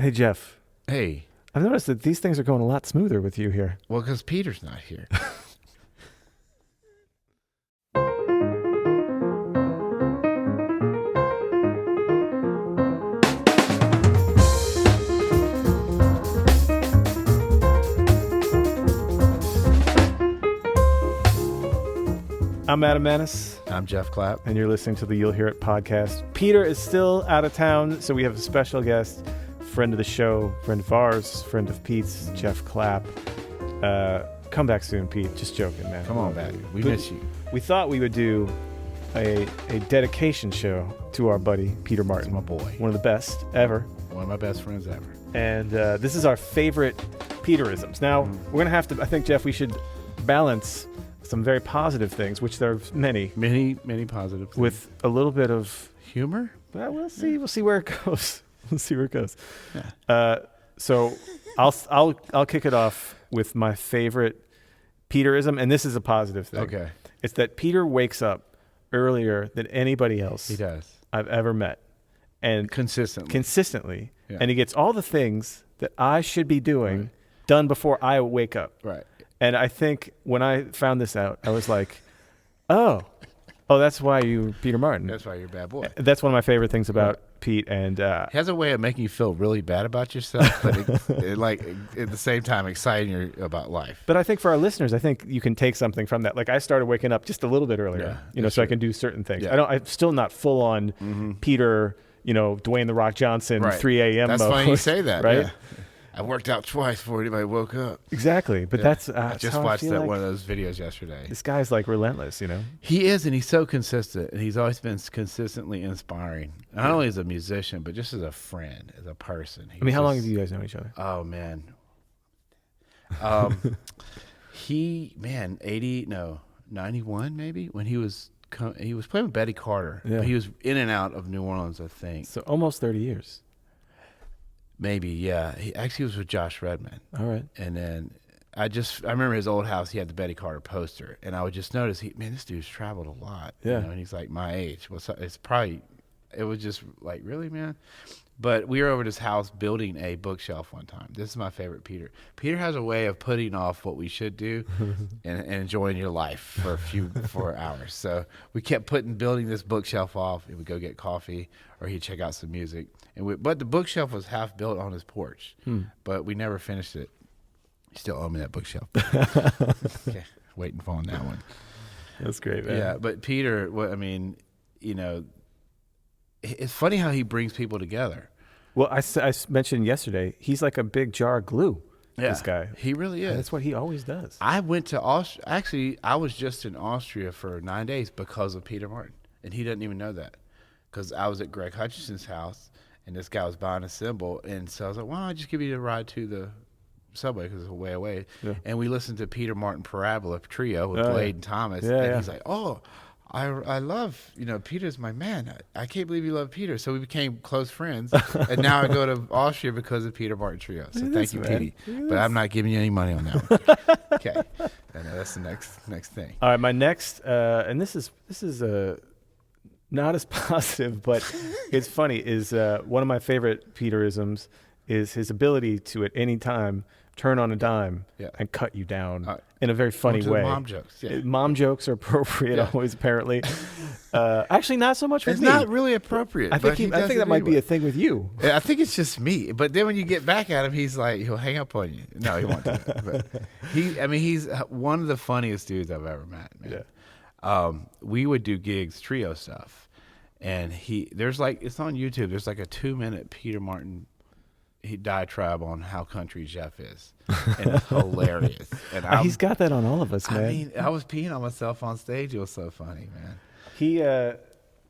Hey, Geoff. Hey. I've noticed that these things are going a lot smoother with you here. Well, because Peter's not here. I'm Adam Maness. I'm Geoff Clapp. And you're listening to the You'll Hear It podcast. Peter is still out of town, so we have a special guest, friend of the show, friend of ours, friend of Pete's, Geoff Clapp. Come back soon, Pete. Just joking, man. Come on back. We miss you. We thought we would do a dedication show to our buddy, Peter Martin. That's my boy. One of the best ever. One of my best friends ever. And this is our favorite Peter-isms. Now, we're going to have to, I think, Geoff, we should balance some very positive things, which there are many. Many positive things. With a little bit of humor? Well, we'll see. We'll see where it goes. We'll see where it goes. Yeah. So I'll kick it off with my favorite Peter-ism, and this is a positive thing. Okay. It's that Peter wakes up earlier than anybody else He does. I've ever met. And Consistently. Yeah. And he gets all the things that I should be doing done before I wake up. Right. And I think when I found this out, I was like, oh, that's why you, Peter Martin. That's why you're a bad boy. That's one of my favorite things about Pete. And he has a way of making you feel really bad about yourself, but at the same time exciting you about life. But I think for our listeners, I think you can take something from that. Like I started waking up just a little bit earlier, so I can do certain things. Yeah. I'm still not full on Peter, Dwayne The Rock Johnson, Right. 3 a.m. That's mode, funny you say that, right? Yeah. I worked out twice before anybody woke up. Exactly, but that's I just how watched I feel one of like those videos yesterday. this guy's like relentless, He is, and he's so consistent, and he's always been consistently inspiring. Not only as a musician, but just as a friend, as a person. How long have you guys known each other? Oh man, 91 maybe, when he was playing with Betty Carter. Yeah. But he was in and out of New Orleans, I think. So almost 30 years. Maybe, yeah. He actually was with Josh Redman. All right. And then I remember his old house, he had the Betty Carter poster, and I would just notice, this dude's traveled a lot. Yeah. And he's like my age. It was just like, really, man? But we were over at his house building a bookshelf one time. This is my favorite Peter. Peter has a way of putting off what we should do and enjoying your life for hours. So we kept building this bookshelf off. He would go get coffee, or he'd check out some music. But the bookshelf was half built on his porch, but we never finished it. You still owe me that bookshelf. Okay, waiting for on that one. That's great, man. Yeah, but Peter, it's funny how he brings people together. Well, I mentioned yesterday, he's like a big jar of glue, this guy. He really is. And that's what he always does. I went to Austria. Actually, I was just in Austria for 9 days because of Peter Martin, and he doesn't even know that, because I was at Greg Hutchinson's house, and this guy was buying a cymbal, and so I was like, why don't I just give you a ride to the subway, because it's a way away. Yeah. And we listened to Peter Martin Parabola Trio with Blade and Thomas, and he's like, I love, Peter's my man. I can't believe you love Peter. So we became close friends, and now I go to Austria because of Peter Martin Trio. So thank you, Petey. But I'm not giving you any money on that one. Okay, I know that's the next thing. All right, my next, and this is not as positive, but it's funny, is one of my favorite Peter-isms is his ability to at any time turn on a dime and cut you down in a very funny way. Mom jokes. Yeah. Mom jokes are appropriate always, apparently. Actually, not so much with me. It's not really appropriate. I think that might be a thing with you. I think it's just me. But then when you get back at him, he's like, he'll hang up on you. No, he won't do that. But he's one of the funniest dudes I've ever met, man. Yeah. We would do gigs, trio stuff. And it's on YouTube. There's like a 2-minute Peter Martin diatribe on how country Geoff is, and it's hilarious. And he's got that on all of us, man. I was peeing on myself on stage. It was so funny, man.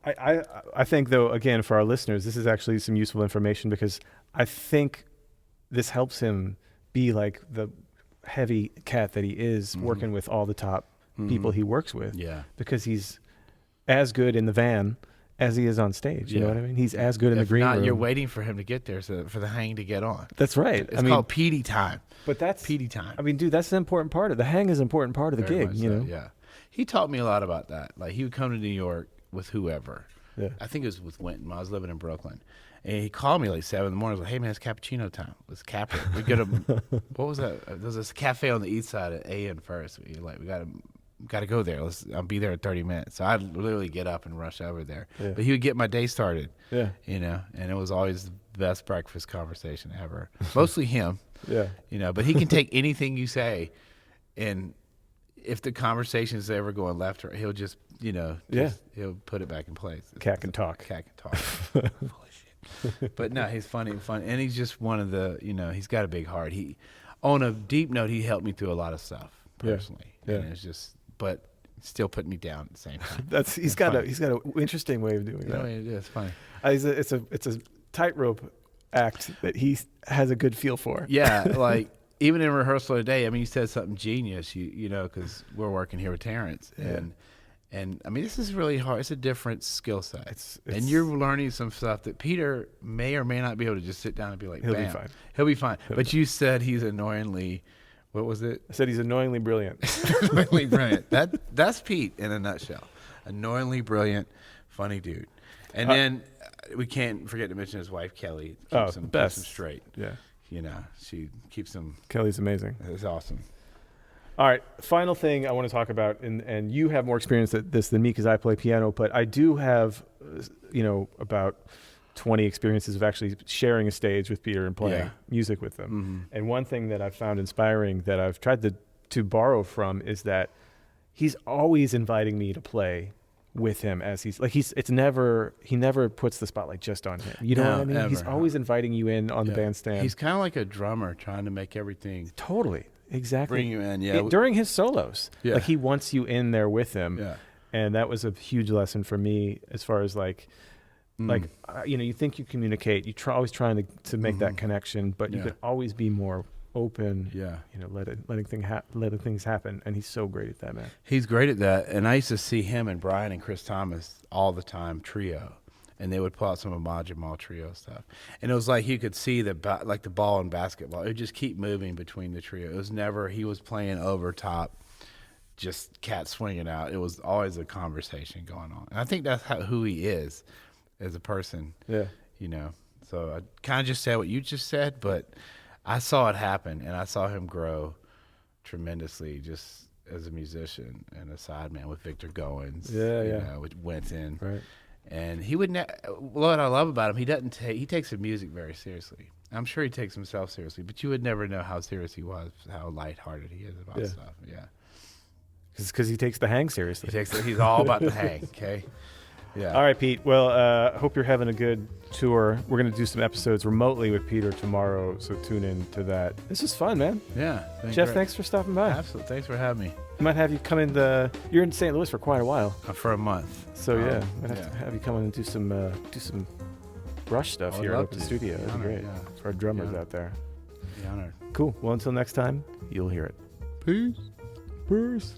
I think, though, again, for our listeners, this is actually some useful information, because I think this helps him be like the heavy cat that he is, working with all the top people he works with. Yeah, because he's as good in the van as he is on stage. You know what I mean? He's as good in the green room. You're waiting for him to get there for the hang to get on. That's right. It's called PD time. But that's PD time. Dude, that's an important part of the hang. Is an important part of the Very gig. Yeah. He taught me a lot about that. Like, he would come to New York with whoever. Yeah. I think it was with Winton. I was living in Brooklyn, And he called me like 7 in the morning. I was like, hey, man, it's cappuccino time. Let's cap it. We go to, what was that? There's this cafe on the east side at A and First. We got to go there. I'll be there in 30 minutes. So I'd literally get up and rush over there. Yeah. But he would get my day started. Yeah. You know, and it was always the best breakfast conversation ever. Mostly him. Yeah. You know, but he can take anything you say, and if the conversation is ever going left or right, he'll just, you know, he'll put it back in place. Cat can talk. Cat can talk. Full of shit. But no, he's funny, and he's just one of the, you know, he's got a big heart. He, on a deep note, he helped me through a lot of stuff personally. Yeah. And it's just, but still put me down at the same time. He's got an interesting way of doing that. No, it is funny. It's a tightrope act that he has a good feel for. Yeah, like even in rehearsal today, I mean, you said something genius, you know, because we're working here with Terrence, and I mean, this is really hard. It's a different skill set, and you're learning some stuff that Peter may or may not be able to just sit down and be like, he'll bam. be fine. He'll be fine. But you said he's annoyingly, what was it? I said he's annoyingly brilliant. Annoyingly brilliant. That's Pete in a nutshell. Annoyingly brilliant, funny dude. And then we can't forget to mention his wife Kelly. Keeps him straight. Yeah. You know, she keeps him. Kelly's amazing. It's awesome. All right, final thing I want to talk about, and you have more experience at this than me because I play piano, but I do have, you know, about 20 experiences of actually sharing a stage with Peter and playing music with them. Mm-hmm. And one thing that I've found inspiring that I've tried to borrow from is that he's always inviting me to play with him as he never puts the spotlight just on him. You know what I mean? Ever. He's always inviting you in on the bandstand. He's kind of like a drummer trying to make everything. Totally. Exactly. Bring you in, during his solos. Yeah. Like he wants you in there with him. Yeah. And that was a huge lesson for me as far as you know, you think you communicate, always trying to make that connection, but you could always be more open. Yeah. You know, letting things happen. And he's so great at that, man. He's great at that. And I used to see him and Brian and Chris Thomas all the time trio. And they would pull out some of my Jamal trio stuff. And it was like you could see the ball in basketball. It would just keep moving between the trio. It was never, he was playing over top, just cat swinging out. It was always a conversation going on. And I think that's who he is as a person. Yeah. You know, so I kind of just said what you just said, but I saw it happen, and I saw him grow tremendously just as a musician and a sideman with Victor Goins. You know, with Winton. Right. And he would what I love about him, he takes his music very seriously. I'm sure he takes himself seriously, but you would never know how serious he was, how lighthearted he is about stuff. Yeah. Because he takes the hang seriously. He's all about the hang, okay? Yeah. All right, Pete. Well, hope you're having a good tour. We're going to do some episodes remotely with Peter tomorrow, so tune in to that. This is fun, man. Yeah. Jeff, thanks for stopping by. Absolutely. Thanks for having me. I might have you come in you're in St. Louis for quite a while. For a month. So I might have to have you come in and do some brush stuff here at the studio. That'd be great. For our drummers out there. Be honored. Cool. Well, until next time, you'll hear it. Peace. Peace.